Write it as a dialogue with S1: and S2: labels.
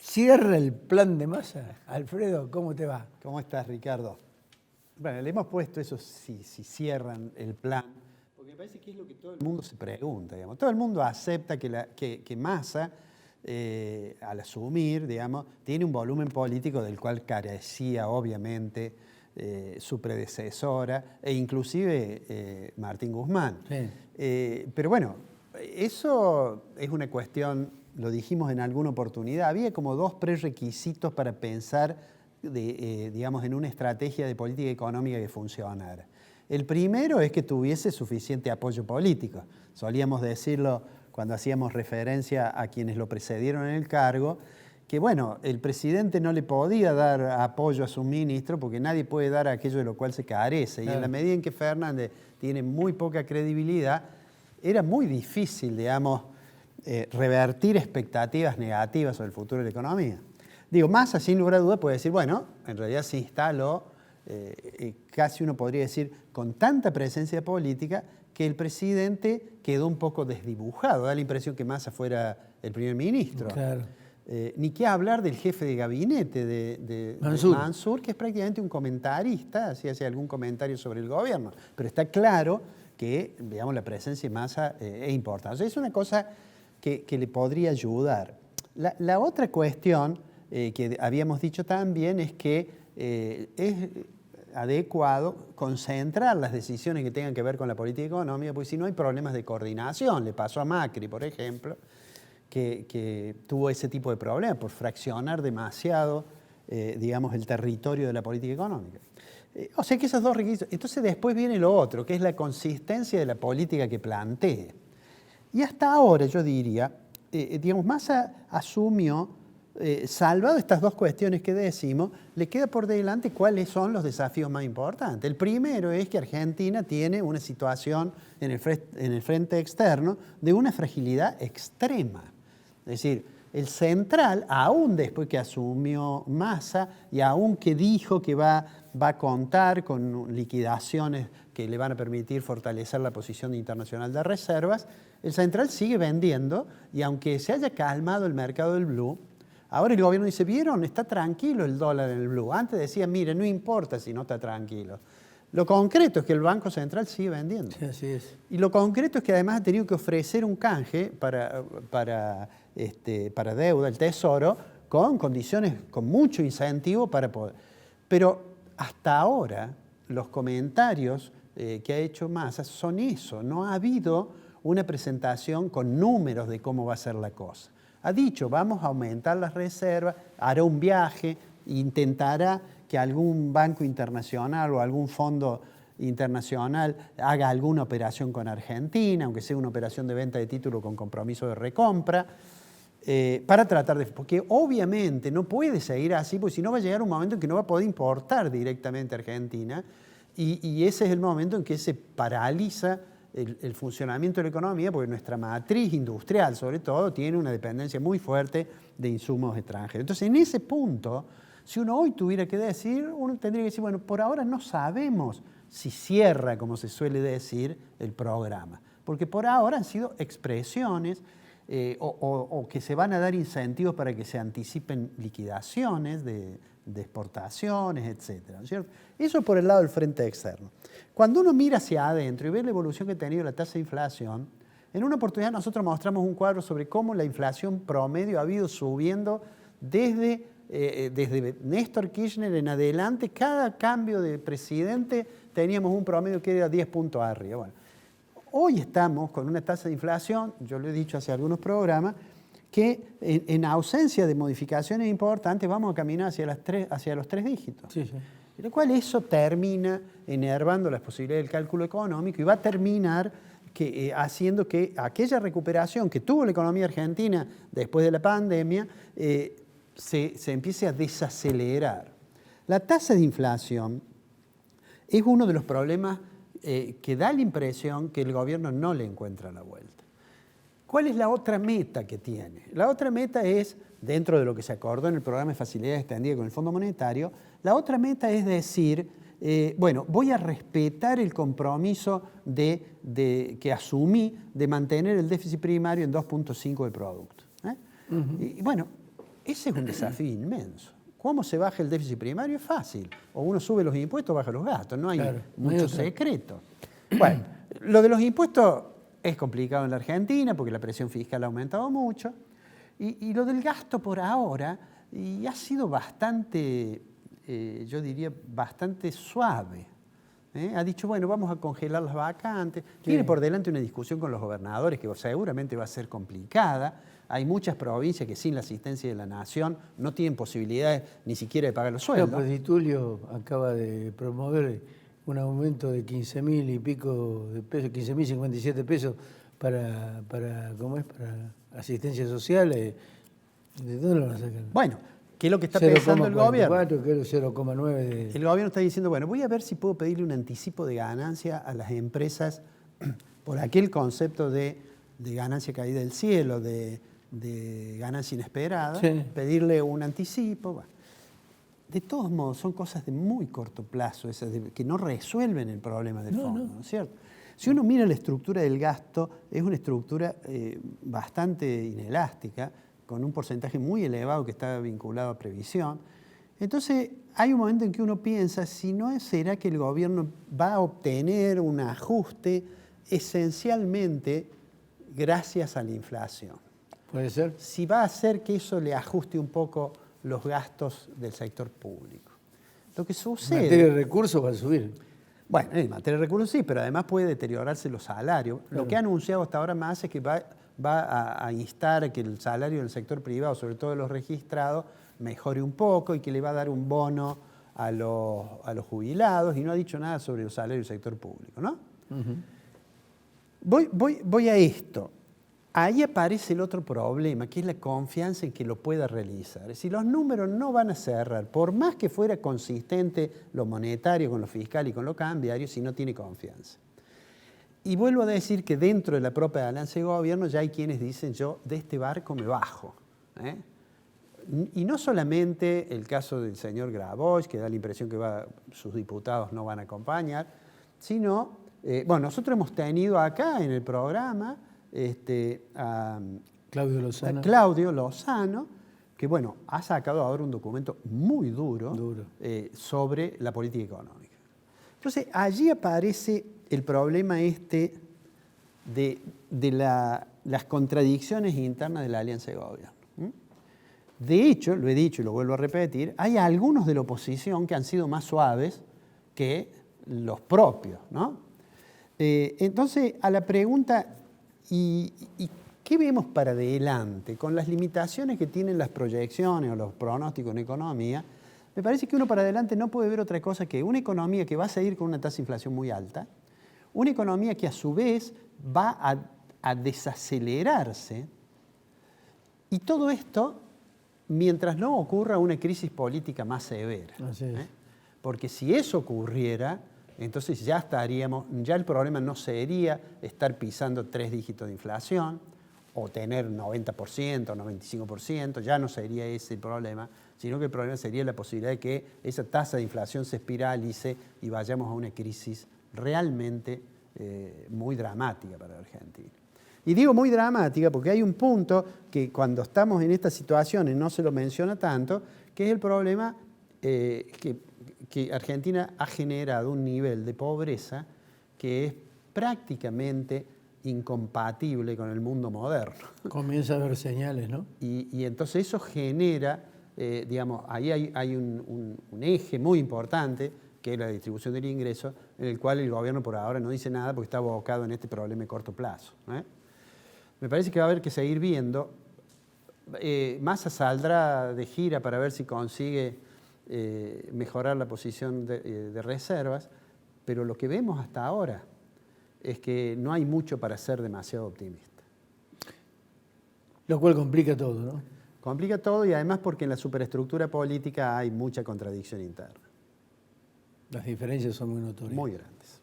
S1: cierra el plan de Massa. Alfredo, ¿cómo te va?
S2: ¿Cómo estás, Ricardo? Bueno, le hemos puesto eso si cierran el plan, porque me parece que es lo que todo el mundo se pregunta, digamos. Todo el mundo acepta que Massa, al asumir, digamos, tiene un volumen político del cual carecía, obviamente, su predecesora e inclusive Martín Guzmán.
S1: Sí.
S2: Pero bueno, eso es una cuestión, lo dijimos en alguna oportunidad, había como dos prerequisitos para pensar digamos, en una estrategia de política económica que funcionara. El primero es que tuviese suficiente apoyo político. Solíamos decirlo cuando hacíamos referencia a quienes lo precedieron en el cargo, que bueno, el presidente no le podía dar apoyo a su ministro porque nadie puede dar aquello de lo cual se carece.
S1: Claro.
S2: Y en la medida en que Fernández tiene muy poca credibilidad, era muy difícil, digamos, revertir expectativas negativas sobre el futuro de la economía. Digo, Massa, sin lugar a dudas, puede decir, bueno, en realidad se instaló, casi uno podría decir, con tanta presencia política, que el presidente quedó un poco desdibujado. Da la impresión que Massa fuera el primer ministro.
S1: Claro.
S2: Ni qué hablar del jefe de gabinete de Mansur, que es prácticamente un comentarista, así hace algún comentario sobre el gobierno. Pero está claro que, digamos, la presencia de Massa es importante. O sea, es una cosa que le podría ayudar. La otra cuestión que habíamos dicho también es que es adecuado concentrar las decisiones que tengan que ver con la política económica, porque si no hay problemas de coordinación. Le pasó a Macri, por ejemplo, que tuvo ese tipo de problemas por fraccionar demasiado, digamos, el territorio de la política económica. O sea que esos dos requisitos. Entonces después viene lo otro, que es la consistencia de la política que plantee. Y hasta ahora, yo diría, digamos, Massa asumió, salvado estas dos cuestiones que decimos, le queda por delante cuáles son los desafíos más importantes. El primero es que Argentina tiene una situación en el frente externo de una fragilidad extrema. Es decir, el central, aún después que asumió Massa y aún que dijo que va a contar con liquidaciones que le van a permitir fortalecer la posición internacional de reservas, el central sigue vendiendo y aunque se haya calmado el mercado del blue, ahora el gobierno dice, ¿vieron? Está tranquilo el dólar en el blue. Antes decía, mire, no importa si no está tranquilo. Lo concreto es que el Banco Central sigue vendiendo.
S1: Sí, así es.
S2: Y lo concreto es que además ha tenido que ofrecer un canje para deuda, el Tesoro, con condiciones, con mucho incentivo para poder. Pero hasta ahora los comentarios que ha hecho Massa son eso. No ha habido una presentación con números de cómo va a ser la cosa. Ha dicho, vamos a aumentar las reservas, hará un viaje, intentará que algún banco internacional o algún fondo internacional haga alguna operación con Argentina, aunque sea una operación de venta de título con compromiso de recompra, para tratar de... Porque obviamente no puede seguir así, porque si no va a llegar un momento en que no va a poder importar directamente a Argentina y ese es el momento en que se paraliza el funcionamiento de la economía, porque nuestra matriz industrial, sobre todo, tiene una dependencia muy fuerte de insumos extranjeros. Entonces, en ese punto, si uno hoy tuviera que decir, uno tendría que decir, bueno, por ahora no sabemos si cierra, como se suele decir, el programa, porque por ahora han sido expresiones o que se van a dar incentivos para que se anticipen liquidaciones de exportaciones, etcétera, ¿no es cierto? Eso por el lado del frente externo. Cuando uno mira hacia adentro y ve la evolución que ha tenido la tasa de inflación, en una oportunidad nosotros mostramos un cuadro sobre cómo la inflación promedio ha ido subiendo desde Néstor Kirchner en adelante. Cada cambio de presidente teníamos un promedio que era 10 puntos arriba. Bueno, hoy estamos con una tasa de inflación, yo lo he dicho hace algunos programas, que en ausencia de modificaciones importantes vamos a caminar hacia los 3 dígitos.
S1: Sí, sí.
S2: Lo cual eso termina enervando las posibilidades del cálculo económico y va a terminar haciendo que aquella recuperación que tuvo la economía argentina después de la pandemia se empiece a desacelerar. La tasa de inflación es uno de los problemas que da la impresión que el gobierno no le encuentra la vuelta. ¿Cuál es la otra meta que tiene? La otra meta es, dentro de lo que se acordó en el programa de facilidades extendidas con el Fondo Monetario, la otra meta es decir, bueno, voy a respetar el compromiso que asumí de mantener el déficit primario en 2.5 del producto. Y bueno, ese es un desafío inmenso. ¿Cómo se baja el déficit primario? Es fácil. O uno sube los impuestos o baja los gastos. No hay mucho secreto. Bueno, lo de los impuestos es complicado en la Argentina porque la presión fiscal ha aumentado mucho. Y lo del gasto por ahora y ha sido bastante, yo diría, bastante suave. Ha dicho, bueno, vamos a congelar las vacantes. Tiene por delante una discusión con los gobernadores que seguramente va a ser complicada. Hay muchas provincias que sin la asistencia de la Nación no tienen posibilidades ni siquiera de pagar los sueldos.
S1: No, pues Di Tulio acaba de promover un aumento de 15.000 y pico de pesos, 15.057 pesos para asistencia social. ¿De dónde lo van a sacar?
S2: Bueno, ¿qué es lo que está pensando el gobierno?
S1: 0,9 de...
S2: El gobierno está diciendo, bueno, voy a ver si puedo pedirle un anticipo de ganancia a las empresas por aquel concepto de ganancia caída del cielo, de ganancia inesperada, pedirle un anticipo. Bueno, de todos modos, son cosas de muy corto plazo, esas que no resuelven el problema de fondo, ¿no es cierto? Si uno mira la estructura del gasto, es una estructura bastante inelástica, con un porcentaje muy elevado que está vinculado a previsión. Entonces, hay un momento en que uno piensa, si no será que el gobierno va a obtener un ajuste esencialmente gracias a la inflación.
S1: ¿Puede ser?
S2: Si va a hacer que eso le ajuste un poco los gastos del sector público. Lo que sucede...
S1: En materia de recursos va a subir.
S2: Bueno, en materia de recursos sí, pero además puede deteriorarse los salarios. Claro. Lo que ha anunciado hasta ahora más es que va a instar a que el salario del sector privado, sobre todo de los registrados, mejore un poco y que le va a dar un bono a los jubilados y no ha dicho nada sobre los salarios del sector público, ¿no? Voy a esto. Ahí aparece el otro problema, que es la confianza en que lo pueda realizar. Es decir, los números no van a cerrar, por más que fuera consistente lo monetario con lo fiscal y con lo cambiario, si no tiene confianza. Y vuelvo a decir que dentro de la propia balanza de gobierno ya hay quienes dicen, yo de este barco me bajo. Y no solamente el caso del señor Grabois, que da la impresión que sus diputados no van a acompañar, sino, bueno, nosotros hemos tenido acá en el programa a Claudio Lozano, que bueno, ha sacado ahora un documento muy duro. Sobre la política económica. Entonces, allí aparece el problema de las contradicciones internas de la alianza de gobierno. De hecho, lo he dicho y lo vuelvo a repetir, hay algunos de la oposición que han sido más suaves que los propios, ¿no? Entonces, a la pregunta... ¿Y qué vemos para adelante? Con las limitaciones que tienen las proyecciones o los pronósticos en economía, me parece que uno para adelante no puede ver otra cosa que una economía que va a seguir con una tasa de inflación muy alta, una economía que a su vez va a desacelerarse, y todo esto mientras no ocurra una crisis política más severa. Porque si eso ocurriera... Entonces ya el problema no sería estar pisando 3 dígitos de inflación o tener 90%, 95%, ya no sería ese el problema, sino que el problema sería la posibilidad de que esa tasa de inflación se espiralice y vayamos a una crisis realmente muy dramática para la Argentina. Y digo muy dramática porque hay un punto que cuando estamos en estas situaciones no se lo menciona tanto, que es el problema que Argentina ha generado un nivel de pobreza que es prácticamente incompatible con el mundo moderno.
S1: Comienza a haber señales, ¿no?
S2: Y entonces eso genera, digamos, ahí hay un eje muy importante, que es la distribución del ingreso, en el cual el gobierno por ahora no dice nada porque está abocado en este problema de corto plazo. Me parece que va a haber que seguir viendo. Massa saldrá de gira para ver si consigue mejorar la posición de reservas, pero lo que vemos hasta ahora es que no hay mucho para ser demasiado optimista.
S1: Lo cual complica todo, ¿no?
S2: Complica todo y además porque en la superestructura política hay mucha contradicción interna.
S1: Las diferencias son muy notorias.
S2: Muy grandes.